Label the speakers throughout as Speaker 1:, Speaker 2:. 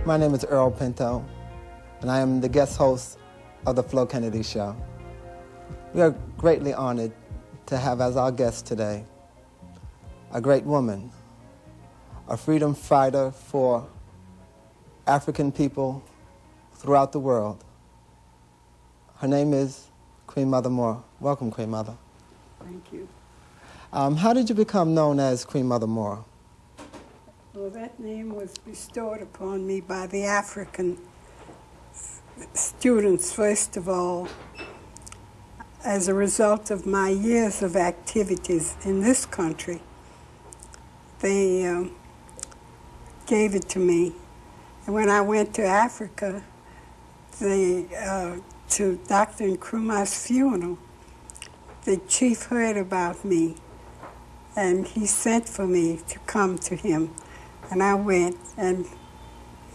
Speaker 1: My name is Earl Pinto, and I am the guest host of the Flo Kennedy Show. We are greatly honored to have as our guest today a great woman, a freedom fighter for African people throughout the world. Her name is Queen Mother Moore. Welcome, Queen Mother.
Speaker 2: Thank you.
Speaker 1: How did you become known as Queen Mother Moore?
Speaker 2: Well, that name was bestowed upon me by the African students, first of all, as a result of my years of activities in this country. They gave it to me. And when I went to Africa, to Dr. Nkrumah's funeral, the chief heard about me, and he sent for me to come to him. And I went, and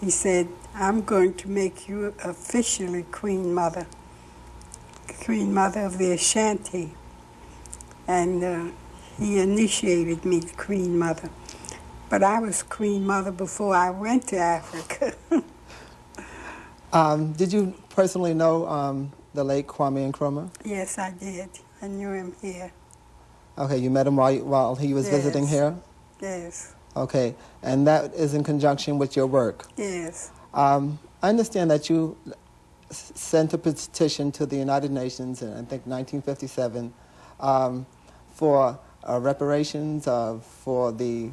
Speaker 2: he said, I'm going to make you officially Queen Mother of the Ashanti. And he initiated me Queen Mother. But I was Queen Mother before I went to Africa.
Speaker 1: Did you personally know the late Kwame Nkrumah?
Speaker 2: Yes, I did. I knew him here.
Speaker 1: Okay, you met him while he was visiting here?
Speaker 2: Yes.
Speaker 1: Okay, and that is in conjunction with your work?
Speaker 2: Yes.
Speaker 1: I understand that you sent a petition to the United Nations in, I think, 1957 for reparations for the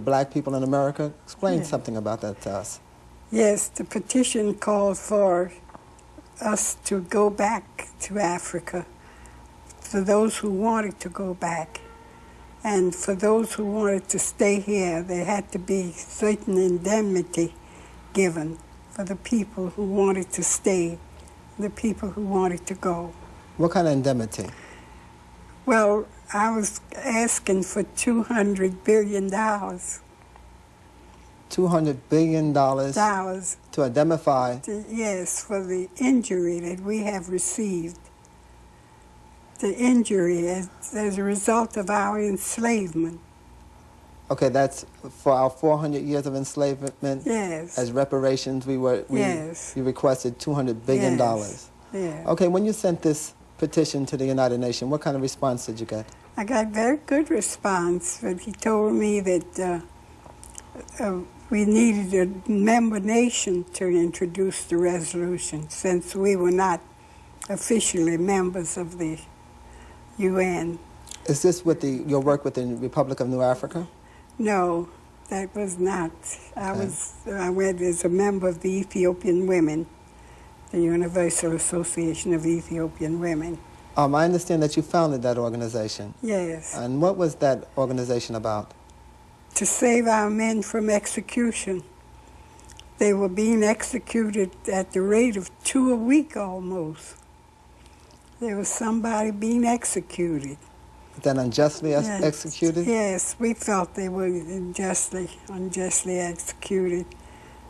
Speaker 1: black people in America. Explain something about that to us.
Speaker 2: Yes, the petition called for us to go back to Africa, for those who wanted to go back. And for those who wanted to stay here, there had to be certain indemnity given for the people who wanted to stay, the people who wanted to go.
Speaker 1: What kind of indemnity?
Speaker 2: Well, I was asking for $200 billion. $200
Speaker 1: billion to indemnify?
Speaker 2: Yes, for the injury that we have received. The injury as a result of our enslavement.
Speaker 1: Okay, that's for our 400 years of enslavement?
Speaker 2: Yes.
Speaker 1: As reparations, we requested $200 billion.
Speaker 2: Yes. Yeah.
Speaker 1: Okay, when you sent this petition to the United Nations, what kind of response did you get?
Speaker 2: I got very good response, but he told me that we needed a member nation to introduce the resolution, since we were not officially members of the UN.
Speaker 1: Is this with your work with the Republic of New Africa?
Speaker 2: No, that was not. I went as a member of the Ethiopian Women, the Universal Association of Ethiopian Women.
Speaker 1: I understand that you founded that organization.
Speaker 2: Yes.
Speaker 1: And what was that organization about?
Speaker 2: To save our men from execution. They were being executed at the rate of 2 a week almost. There was somebody being executed.
Speaker 1: Then unjustly executed?
Speaker 2: Yes, we felt they were unjustly executed.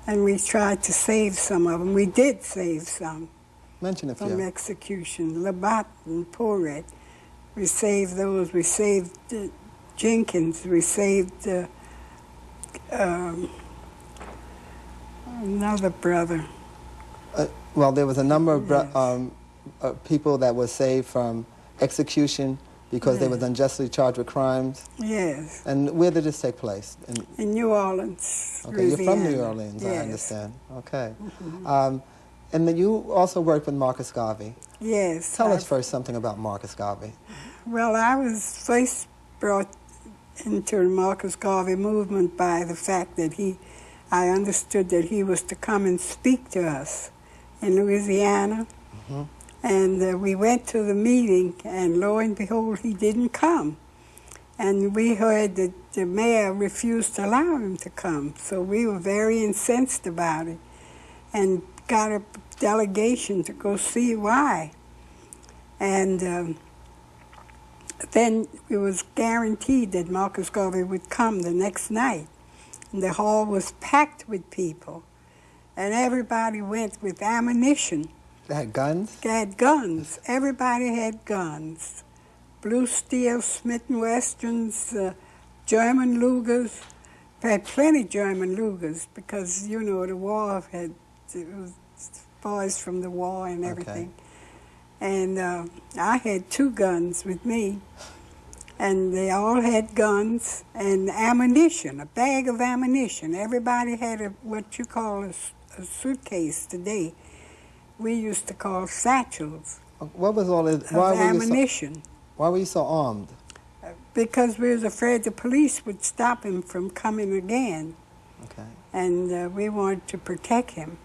Speaker 2: And we tried to save some of them. We did save some.
Speaker 1: Mention a few.
Speaker 2: From execution. Labat and Poret. We saved those. We saved Jenkins. We saved another brother.
Speaker 1: Well, there was a number of people that were saved from execution because they was unjustly charged with crimes.
Speaker 2: Yes.
Speaker 1: And where did this take place?
Speaker 2: In New Orleans,
Speaker 1: Okay,
Speaker 2: Louisiana.
Speaker 1: You're from New Orleans,
Speaker 2: yes.
Speaker 1: I understand. Okay. And then you also worked with Marcus Garvey.
Speaker 2: Yes.
Speaker 1: Tell us first something about Marcus Garvey.
Speaker 2: Well, I was first brought into the Marcus Garvey movement by the fact that I understood that he was to come and speak to us in Louisiana. Mm-hmm. And we went to the meeting, and lo and behold, he didn't come. And we heard that the mayor refused to allow him to come. So we were very incensed about it and got a delegation to go see why. And then it was guaranteed that Marcus Garvey would come the next night. And the hall was packed with people. And everybody went with ammunition.
Speaker 1: They had guns?
Speaker 2: They had guns. Everybody had guns. Blue Steel, Smith & Wessons, German Lugers. had plenty German Lugers because, you know, the war it was boys from the war and everything. Okay. And I had 2 guns with me, and they all had guns and ammunition, a bag of ammunition. Everybody had what you call a suitcase today. We used to call satchels.
Speaker 1: What was all this?
Speaker 2: Ammunition.
Speaker 1: Why were you so armed?
Speaker 2: Because we was afraid the police would stop him from coming again.
Speaker 1: Okay.
Speaker 2: And we wanted to protect him.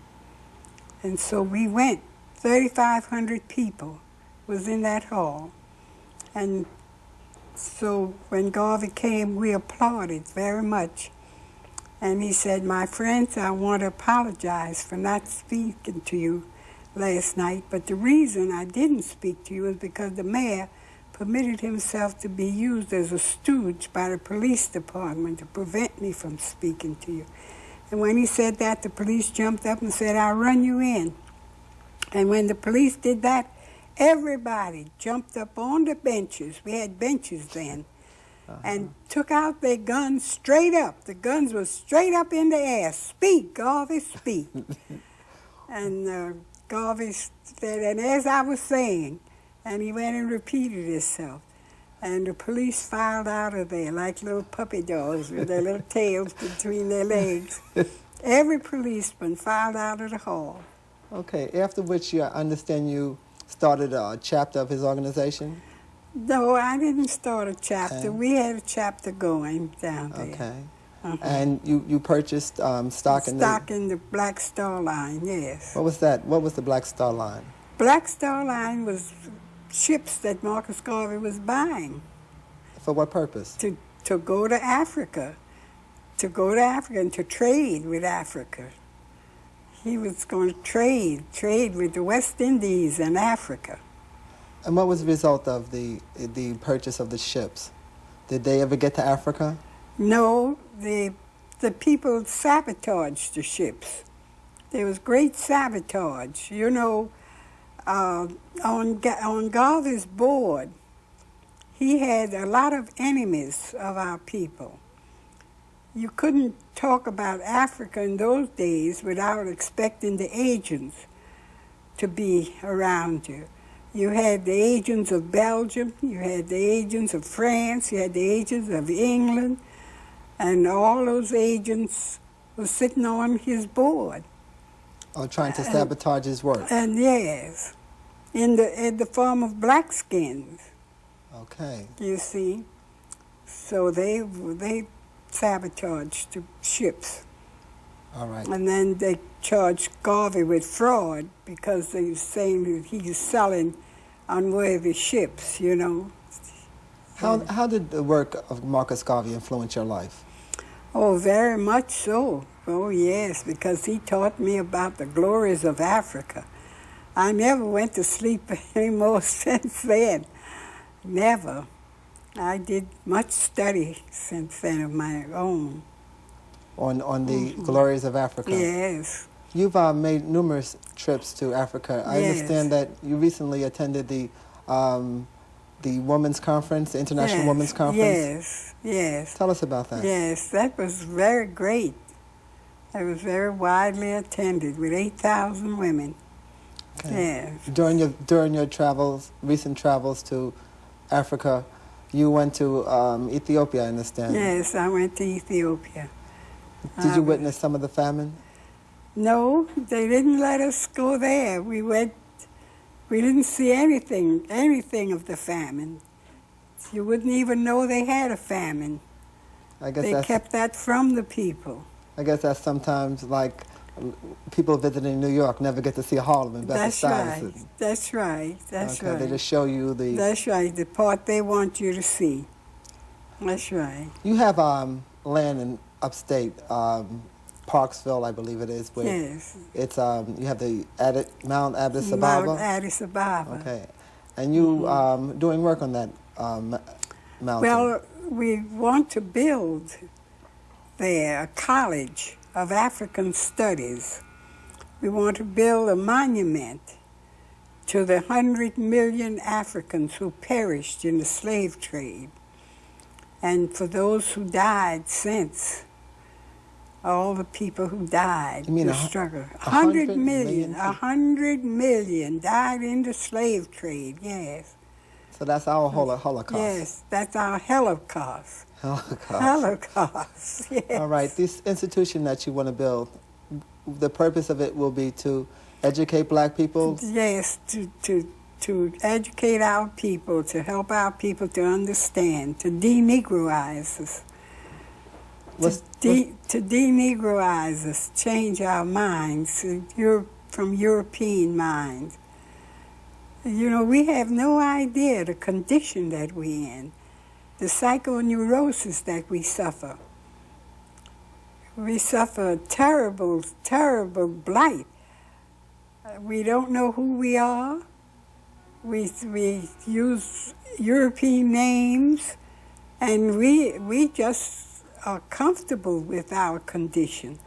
Speaker 2: And so we went. 3,500 people was in that hall. And so when Garvey came, we applauded very much. And he said, "My friends, I want to apologize for not speaking to you last night, but the reason I didn't speak to you is because the mayor permitted himself to be used as a stooge by the police department to prevent me from speaking to you." And when he said that, the police jumped up and said, "I'll run you in." And when the police did that, everybody jumped up on the benches. We had benches then. And took out their guns straight up. The guns were straight up in the air. "Speak, Garvey, speak." And Garvey said, and as I was saying, and he went and repeated himself, and the police filed out of there like little puppy dogs with their little tails between their legs. Every policeman filed out of the hall.
Speaker 1: Okay, after which I understand you started a chapter of his organization?
Speaker 2: No, I didn't start a chapter. Okay. We had a chapter going down there.
Speaker 1: Okay. And you purchased stock in
Speaker 2: the Black Star Line, yes.
Speaker 1: What was that? What was the Black Star Line?
Speaker 2: Black Star Line was ships that Marcus Garvey was buying.
Speaker 1: For what purpose?
Speaker 2: To go to Africa. To go to Africa and to trade with Africa. He was going to trade with the West Indies and Africa.
Speaker 1: And what was the result of the purchase of the ships? Did they ever get to Africa?
Speaker 2: No, the people sabotaged the ships. There was great sabotage. You know, on Garvey's board, he had a lot of enemies of our people. You couldn't talk about Africa in those days without expecting the agents to be around you. You had the agents of Belgium, you had the agents of France, you had the agents of England, and all those agents were sitting on his board.
Speaker 1: Or trying to sabotage his work.
Speaker 2: And yes, in the form of blackskins.
Speaker 1: Okay.
Speaker 2: You see, so they sabotaged the ships.
Speaker 1: All right.
Speaker 2: And then they charged Garvey with fraud because they were saying that he was selling unworthy ships, you know.
Speaker 1: How did the work of Marcus Garvey influence your life?
Speaker 2: Oh, very much so. Oh, yes, because he taught me about the glories of Africa. I never went to sleep anymore since then. Never. I did much study since then of my own.
Speaker 1: On the glories of Africa?
Speaker 2: Yes.
Speaker 1: You've made numerous trips to Africa. I understand that you recently attended the Women's Conference, the International Women's Conference.
Speaker 2: Yes.
Speaker 1: Tell us about that.
Speaker 2: Yes, that was very great. It was very widely attended with 8,000 women. Okay. Yes.
Speaker 1: During your travels, recent travels to Africa, you went to Ethiopia, I understand.
Speaker 2: Yes, I went to Ethiopia.
Speaker 1: Did you witness some of the famine?
Speaker 2: No, they didn't let us go there. We didn't see anything of the famine. You wouldn't even know they had a famine. They kept that from the people.
Speaker 1: I guess that's sometimes like people visiting New York never get to see Harlem and Bedford-Stuyvesant.
Speaker 2: That's right.
Speaker 1: They just show you the...
Speaker 2: That's right, the part they want you to see. That's right.
Speaker 1: You have land in upstate, Parksville, I believe it is. Where
Speaker 2: yes.
Speaker 1: It's you have the Mount Addis Ababa.
Speaker 2: Mount Addis Ababa.
Speaker 1: Okay, and you doing work on that mountain.
Speaker 2: Well, we want to build there a college of African studies. We want to build a monument to the 100 million Africans who perished in the slave trade, and for those who died since. all the people who died.
Speaker 1: You mean
Speaker 2: the struggle. 100 million. 100 million died in the slave trade, yes.
Speaker 1: So that's our Holocaust.
Speaker 2: Yes, that's our Holocaust.
Speaker 1: Holocaust.
Speaker 2: Holocaust, yes.
Speaker 1: All right, this institution that you want to build, the purpose of it will be to educate black people?
Speaker 2: Yes, to educate our people, to help our people to understand, to de-Negroize us. To de-Negroize us, change our minds from European minds. You know, we have no idea the condition that we're in, the psychoneurosis that we suffer. We suffer a terrible, terrible blight. We don't know who we are. We use European names, and we just are comfortable with our condition.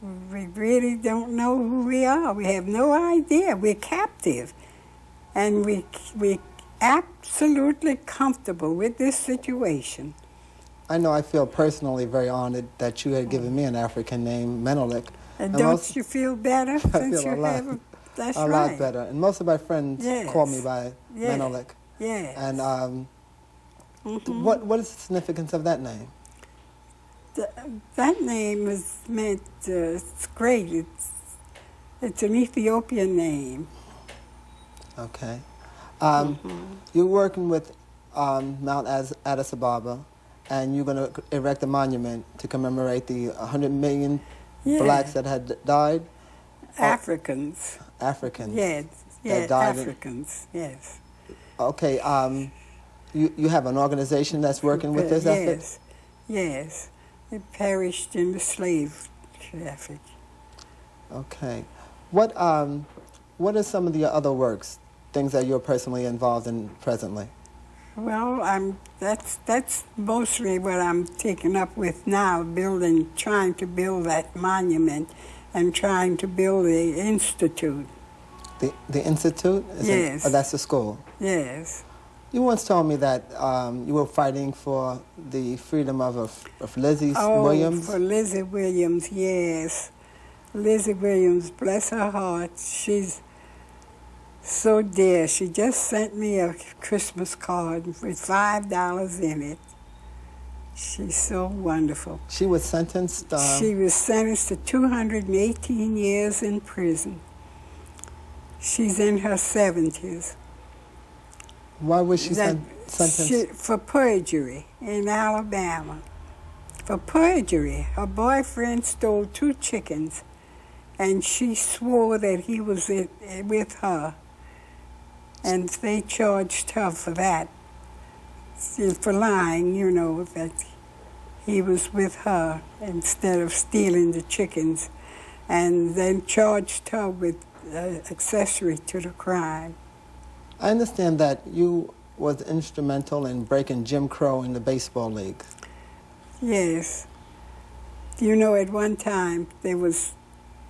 Speaker 2: We really don't know who we are. We have no idea. We're captive. And we're absolutely comfortable with this situation.
Speaker 1: I know I feel personally very honored that you had given me an African name, Menelik.
Speaker 2: And don't you feel better since you have a... That's
Speaker 1: a
Speaker 2: right.
Speaker 1: lot better. And most of my friends call me by Menelik.
Speaker 2: Yes.
Speaker 1: And what is the significance of that name?
Speaker 2: That name is meant, it's great. It's an Ethiopian name.
Speaker 1: Okay. You're working with Mount Addis Ababa, and you're going to erect a monument to commemorate the 100 million blacks that had died?
Speaker 2: Africans.
Speaker 1: Africans.
Speaker 2: Yes, Africans, yes.
Speaker 1: Okay, you have an organization that's working with this effort?
Speaker 2: Yes. They perished in the slave traffic.
Speaker 1: Okay. What are some of the other works, things that you're personally involved in presently?
Speaker 2: Well, that's mostly what I'm taking up with now, trying to build that monument and trying to build the institute.
Speaker 1: The institute?
Speaker 2: Yes.
Speaker 1: That's the school?
Speaker 2: Yes.
Speaker 1: You once told me that you were fighting for the freedom of Lizzie Williams?
Speaker 2: Oh, for Lizzie Williams, yes. Lizzie Williams, bless her heart, she's so dear. She just sent me a Christmas card with $5 in it. She's so wonderful.
Speaker 1: She was sentenced?
Speaker 2: She was sentenced to 218 years in prison. She's in her 70s.
Speaker 1: Why was she sentenced?
Speaker 2: For perjury in Alabama. For perjury. Her boyfriend stole 2 chickens, and she swore that he was with her. And they charged her for that, for lying, you know, that he was with her instead of stealing the chickens, and then charged her with accessory to the crime.
Speaker 1: I understand that you was instrumental in breaking Jim Crow in the baseball league.
Speaker 2: Yes. You know, at one time there was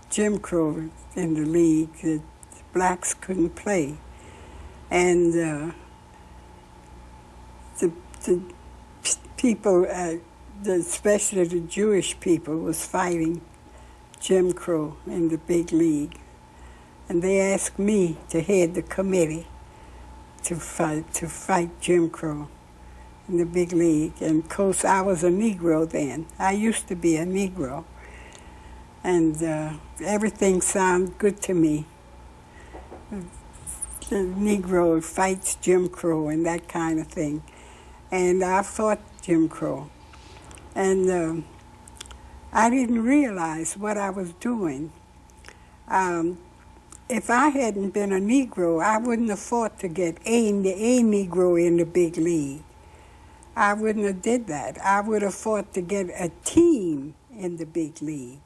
Speaker 2: Jim Crow in the league that blacks couldn't play. And the people, especially the Jewish people, was fighting Jim Crow in the big league. And they asked me to head the committee to fight Jim Crow in the big league. And of course, I was a Negro then. I used to be a Negro. And everything sounded good to me. The Negro fights Jim Crow and that kind of thing. And I fought Jim Crow. And I didn't realize what I was doing. If I hadn't been a Negro, I wouldn't have fought to get a Negro in the big league. I wouldn't have did that. I would have fought to get a team in the big league.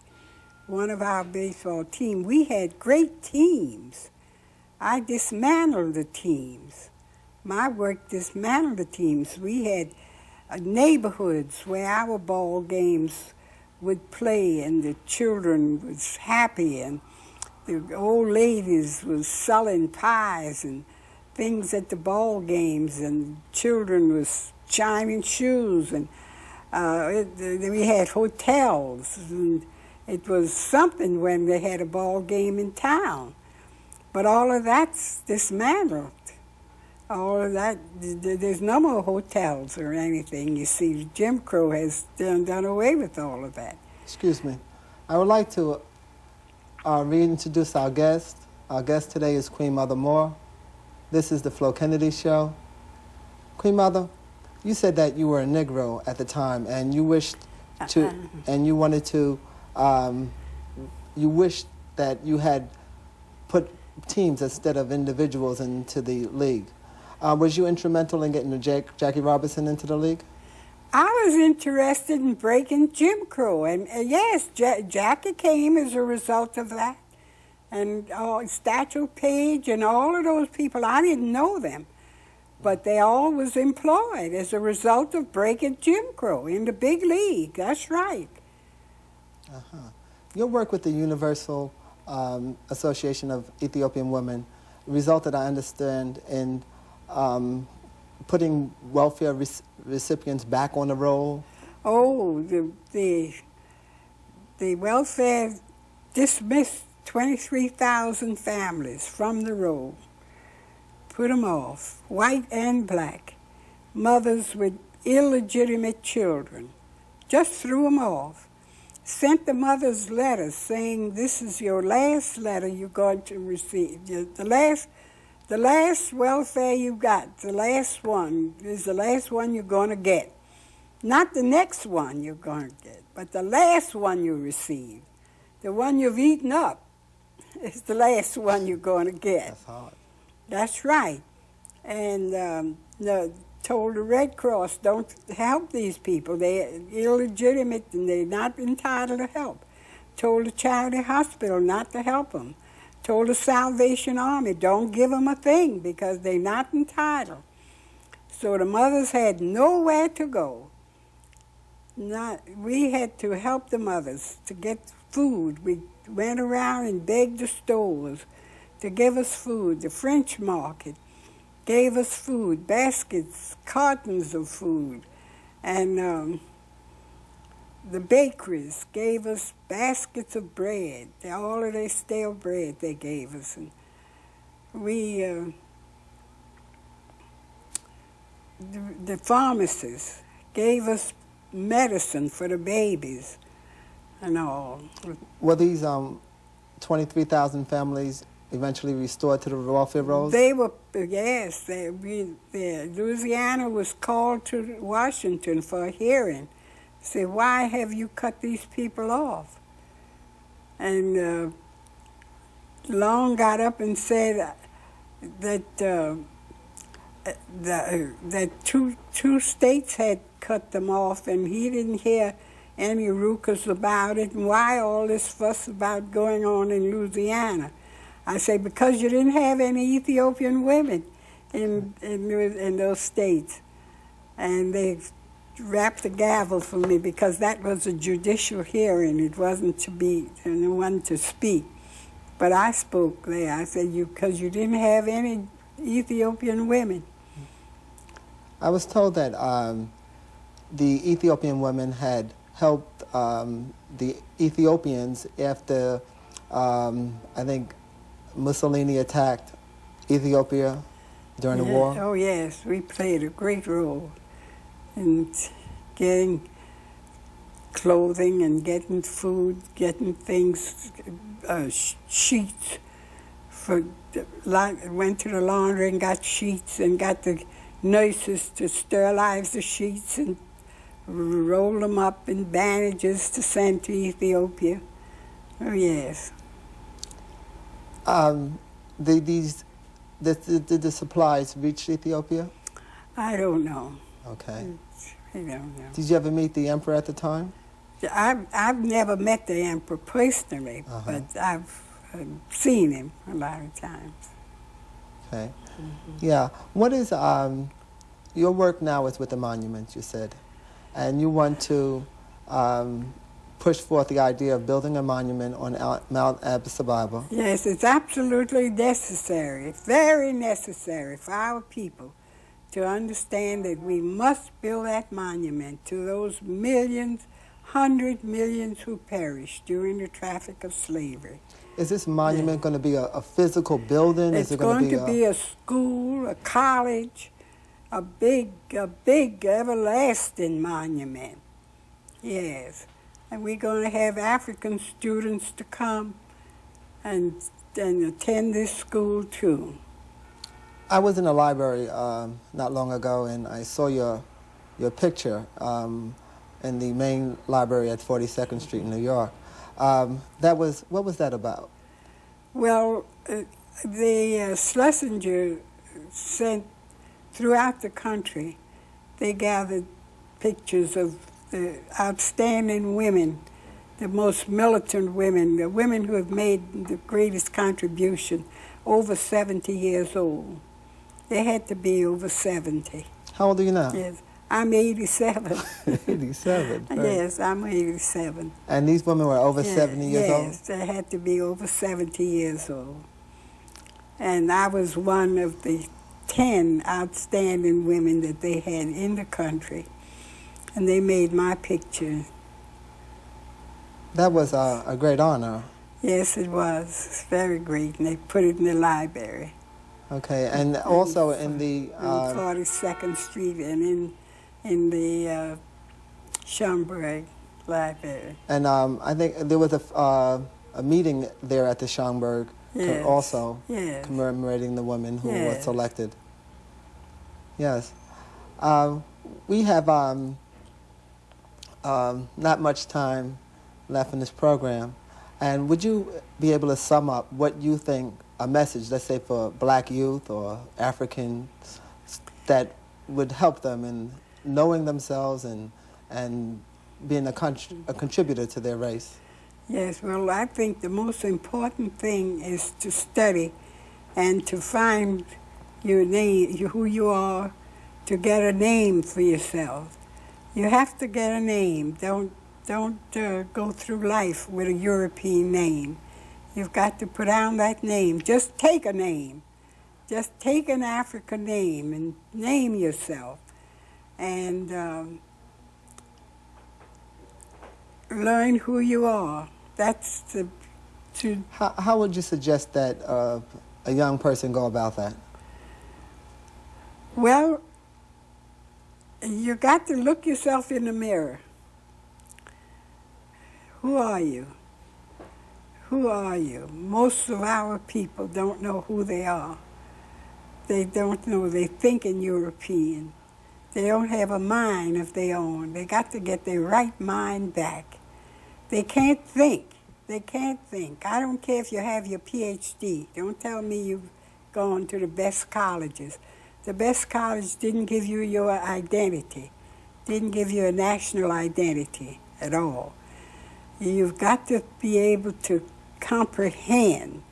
Speaker 2: One of our baseball team, we had great teams. I dismantled the teams. My work dismantled the teams. We had neighborhoods where our ball games would play, and the children was happy, and the old ladies was selling pies and things at the ball games, and children was shining shoes, and We had hotels, and it was something when they had a ball game in town. But all of that's dismantled. All of that, there's no more hotels or anything. You see, Jim Crow has done away with all of that.
Speaker 1: Excuse me. I would like to reintroduce our guest. Our guest today is Queen Mother Moore. This is the Flo Kennedy Show. Queen Mother, you said that you were a Negro at the time, and you wished to, and you wanted to, you wished that you had put teams instead of individuals into the league. Was you instrumental in getting Jackie Robinson into the league?
Speaker 2: I was interested in breaking Jim Crow, and yes, Jackie came as a result of that. And Statue Page and all of those people, I didn't know them, but they all was employed as a result of breaking Jim Crow in the big league. That's right.
Speaker 1: Your work with the Universal Association of Ethiopian Women resulted, I understand, in putting welfare recipients back on the roll.
Speaker 2: Oh, the welfare dismissed 23,000 families from the roll, put them off, white and black, mothers with illegitimate children, just threw them off. Sent the mothers letters saying, this is your last letter you're going to receive. The last welfare you got, the last one, is the last one you're going to get. Not the next one you're going to get, but the last one you receive. The one you've eaten up is the last one you're going to get.
Speaker 1: That's hard.
Speaker 2: That's right. And told the Red Cross, don't help these people. They're illegitimate and they're not entitled to help. Told the Charity Hospital not to help them. Told the Salvation Army, don't give them a thing because they're not entitled. So the mothers had nowhere to go. We had to help the mothers to get food. We went around and begged the stores to give us food. The French market gave us food, baskets, cartons of food. And the bakeries gave us baskets of bread. All of their stale bread they gave us. And we, the pharmacists gave us medicine for the babies and all.
Speaker 1: Were these 23,000 families eventually restored to the welfare rolls?
Speaker 2: They were, yes. Louisiana was called to Washington for a hearing. Say, why have you cut these people off? And Long got up and said that that two states had cut them off, and he didn't hear any ruckus about it. And why all this fuss about going on in Louisiana? I say, because you didn't have any Ethiopian women in those states. And they rapped the gavel for me because that was a judicial hearing. It wasn't to be one to speak. But I spoke there. I said, because you didn't have any Ethiopian women.
Speaker 1: I was told that the Ethiopian women had helped the Ethiopians after, I think, Mussolini attacked Ethiopia during the war.
Speaker 2: Oh, yes. We played a great role in getting clothing and getting food, getting things, sheets. Went to the laundry and got sheets and got the nurses to sterilize the sheets and roll them up in bandages to send to Ethiopia. Oh, yes.
Speaker 1: Did the supplies reach Ethiopia?
Speaker 2: I don't know.
Speaker 1: Okay.
Speaker 2: I don't know.
Speaker 1: Did you ever meet the emperor at the time?
Speaker 2: I've never met the emperor personally, but I've seen him a lot of times.
Speaker 1: Okay. Mm-hmm. Yeah. What is your work now is with the monuments, you said, and you want to push forth the idea of building a monument on Mount Addis Ababa.
Speaker 2: Yes, it's absolutely necessary. It's very necessary for our people to understand that we must build that monument to those millions, 100 millions who perished during the traffic of slavery.
Speaker 1: Is this monument going to be a physical building?
Speaker 2: It's
Speaker 1: Is it
Speaker 2: going to be a school, a college, a big, everlasting monument. Yes. And we're going to have African students to come and attend this school too.
Speaker 1: I was in a library not long ago, and I saw your picture in the main library at 42nd Street in New York. What was that about?
Speaker 2: Well, the Schlesinger sent throughout the country. They gathered pictures of the outstanding women, the most militant women, the women who have made the greatest contribution, over 70 years old. They had to be over 70.
Speaker 1: How old are you now?
Speaker 2: Yes, I'm 87.
Speaker 1: 87. Right.
Speaker 2: Yes, I'm 87.
Speaker 1: And these women were over 70 years old?
Speaker 2: Yes, they had to be over 70 years old. And I was one of the 10 outstanding women that they had in the country. And they made my picture.
Speaker 1: That was a great honor.
Speaker 2: Yes, it was. It's very great. And they put it in the library.
Speaker 1: Okay, and also in the...
Speaker 2: on 42nd Street and in the Schomburg Library.
Speaker 1: And I think there was a meeting there at the Schomburg also commemorating the women who were selected. Yes. We have not much time left in this program. And would you be able to sum up what you think a message, let's say for black youth or Africans, that would help them in knowing themselves and being a contributor to their race?
Speaker 2: Yes, well, I think the most important thing is to study and to find your name, who you are, to get a name for yourself. You have to get a name. Don't go through life with a European name. You've got to put down that name. Just take a name. Just take an African name and name yourself. And learn who you are. That's
Speaker 1: How would you suggest that a young person go about that?
Speaker 2: Well, you got to look yourself in the mirror. Who are you? Who are you? Most of our people don't know who they are. They don't know. They're thinking European. They don't have a mind of their own. They got to get their right mind back. They can't think. They can't think. I don't care if you have your PhD. Don't tell me you've gone to the best colleges. The best college didn't give you your identity, didn't give you a national identity at all. You've got to be able to comprehend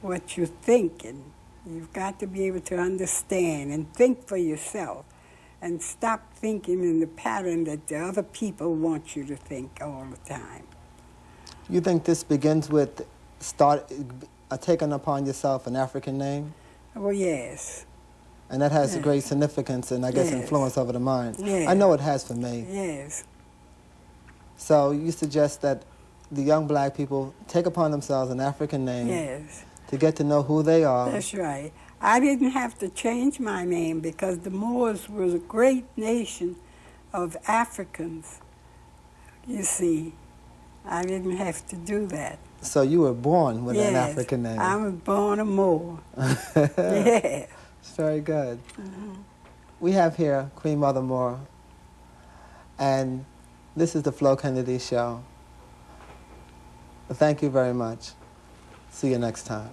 Speaker 2: what you're thinking. You've got to be able to understand and think for yourself and stop thinking in the pattern that the other people want you to think all the time.
Speaker 1: You think this begins with taking upon yourself an African name?
Speaker 2: Oh, yes.
Speaker 1: And that has a great significance and, I guess, influence over the mind.
Speaker 2: Yes.
Speaker 1: I know it has for me.
Speaker 2: Yes.
Speaker 1: So you suggest that the young black people take upon themselves an African name to get to know who they are.
Speaker 2: That's right. I didn't have to change my name because the Moors was a great nation of Africans. You see, I didn't have to do that.
Speaker 1: So you were born with an African name.
Speaker 2: I was born a Moor. Yeah.
Speaker 1: It's very good. Mm-hmm. We have here Queen Mother Moore, and this is the Flo Kennedy Show. Thank you very much. See you next time.